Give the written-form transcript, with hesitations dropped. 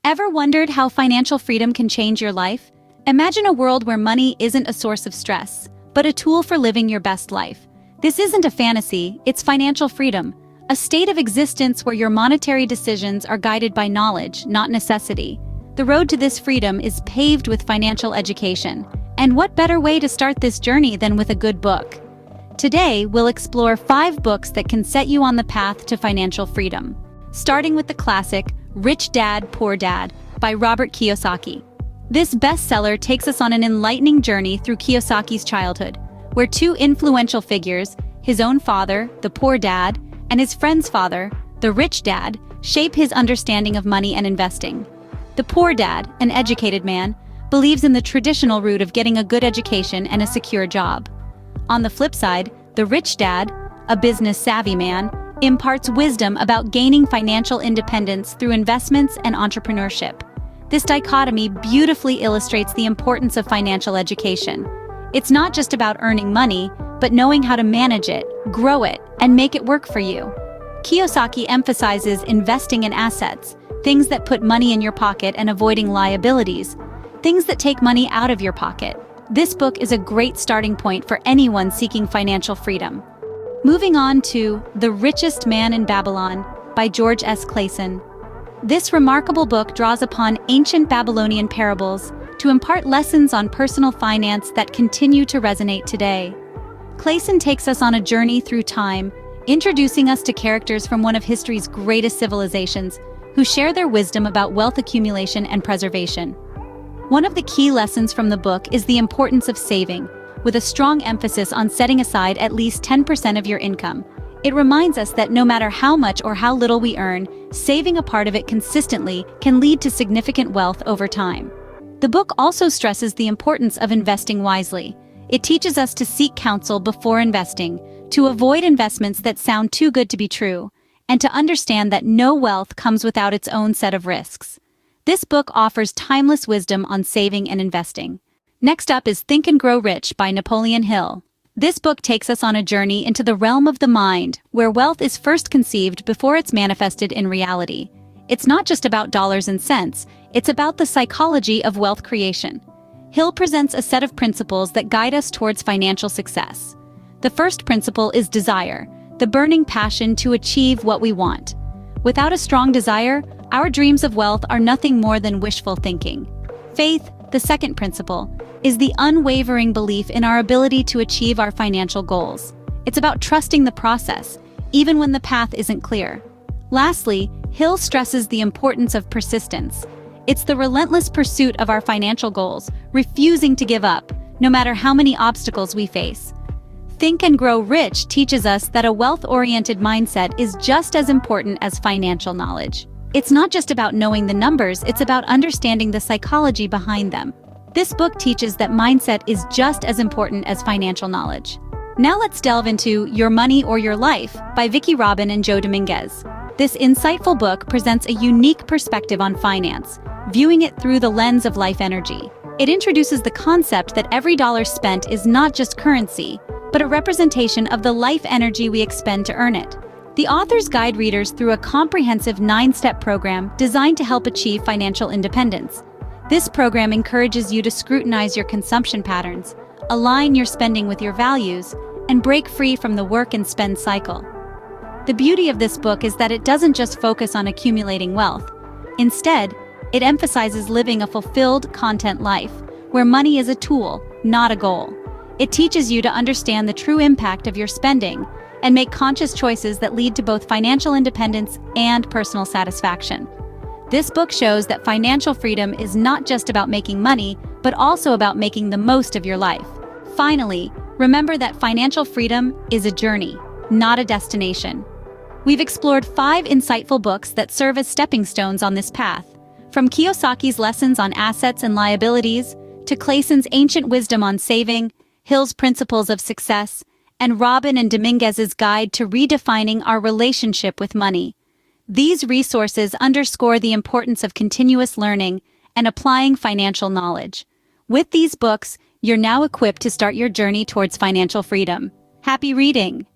Ever wondered how financial freedom can change your life? Imagine a world where money isn't a source of stress, but a tool for living your best life. This isn't a fantasy, it's financial freedom, a state of existence where your monetary decisions are guided by knowledge, not necessity. The road to this freedom is paved with financial education. And what better way to start this journey than with a good book? Today, we'll explore 5 books that can set you on the path to financial freedom. Starting with the classic, Rich Dad, Poor Dad, by Robert Kiyosaki. This bestseller takes us on an enlightening journey through Kiyosaki's childhood, where 2 influential figures, his own father, the poor dad, and his friend's father, the rich dad, shape his understanding of money and investing. The poor dad, an educated man, believes in the traditional route of getting a good education and a secure job. On the flip side, the rich dad, a business-savvy man, imparts wisdom about gaining financial independence through investments and entrepreneurship. This dichotomy beautifully illustrates the importance of financial education. It's not just about earning money, but knowing how to manage it, grow it, and make it work for you. Kiyosaki emphasizes investing in assets, things that put money in your pocket and avoiding liabilities, things that take money out of your pocket. This book is a great starting point for anyone seeking financial freedom. Moving on to The Richest Man in Babylon by George S. Clason. This remarkable book draws upon ancient Babylonian parables to impart lessons on personal finance that continue to resonate today. Clason takes us on a journey through time, introducing us to characters from one of history's greatest civilizations who share their wisdom about wealth accumulation and preservation. One of the key lessons from the book is the importance of saving, with a strong emphasis on setting aside at least 10% of your income. It reminds us that no matter how much or how little we earn, saving a part of it consistently can lead to significant wealth over time. The book also stresses the importance of investing wisely. It teaches us to seek counsel before investing, to avoid investments that sound too good to be true, and to understand that no wealth comes without its own set of risks. This book offers timeless wisdom on saving and investing. Next up is Think and Grow Rich by Napoleon Hill. This book takes us on a journey into the realm of the mind, where wealth is first conceived before it's manifested in reality. It's not just about dollars and cents, it's about the psychology of wealth creation. Hill presents a set of principles that guide us towards financial success. The first principle is desire, the burning passion to achieve what we want. Without a strong desire, our dreams of wealth are nothing more than wishful thinking. Faith, the second principle, is the unwavering belief in our ability to achieve our financial goals. It's about trusting the process, even when the path isn't clear. Lastly, Hill stresses the importance of persistence. It's the relentless pursuit of our financial goals, refusing to give up, no matter how many obstacles we face. Think and Grow Rich teaches us that a wealth-oriented mindset is just as important as financial knowledge. It's not just about knowing the numbers, it's about understanding the psychology behind them. This book teaches that mindset is just as important as financial knowledge. Now let's delve into Your Money or Your Life by Vicki Robin and Joe Dominguez. This insightful book presents a unique perspective on finance, viewing it through the lens of life energy. It introduces the concept that every dollar spent is not just currency, but a representation of the life energy we expend to earn it. The authors guide readers through a comprehensive 9-step program designed to help achieve financial independence. This program encourages you to scrutinize your consumption patterns, align your spending with your values, and break free from the work and spend cycle. The beauty of this book is that it doesn't just focus on accumulating wealth. Instead, it emphasizes living a fulfilled, content life, where money is a tool, not a goal. It teaches you to understand the true impact of your spending and make conscious choices that lead to both financial independence and personal satisfaction. This book shows that financial freedom is not just about making money, but also about making the most of your life. Finally, remember that financial freedom is a journey, not a destination. We've explored 5 insightful books that serve as stepping stones on this path, from Kiyosaki's lessons on assets and liabilities, to Clason's ancient wisdom on saving, Hill's principles of success, and Robin and Dominguez's guide to redefining our relationship with money. These resources underscore the importance of continuous learning and applying financial knowledge. With these books, you're now equipped to start your journey towards financial freedom. Happy reading!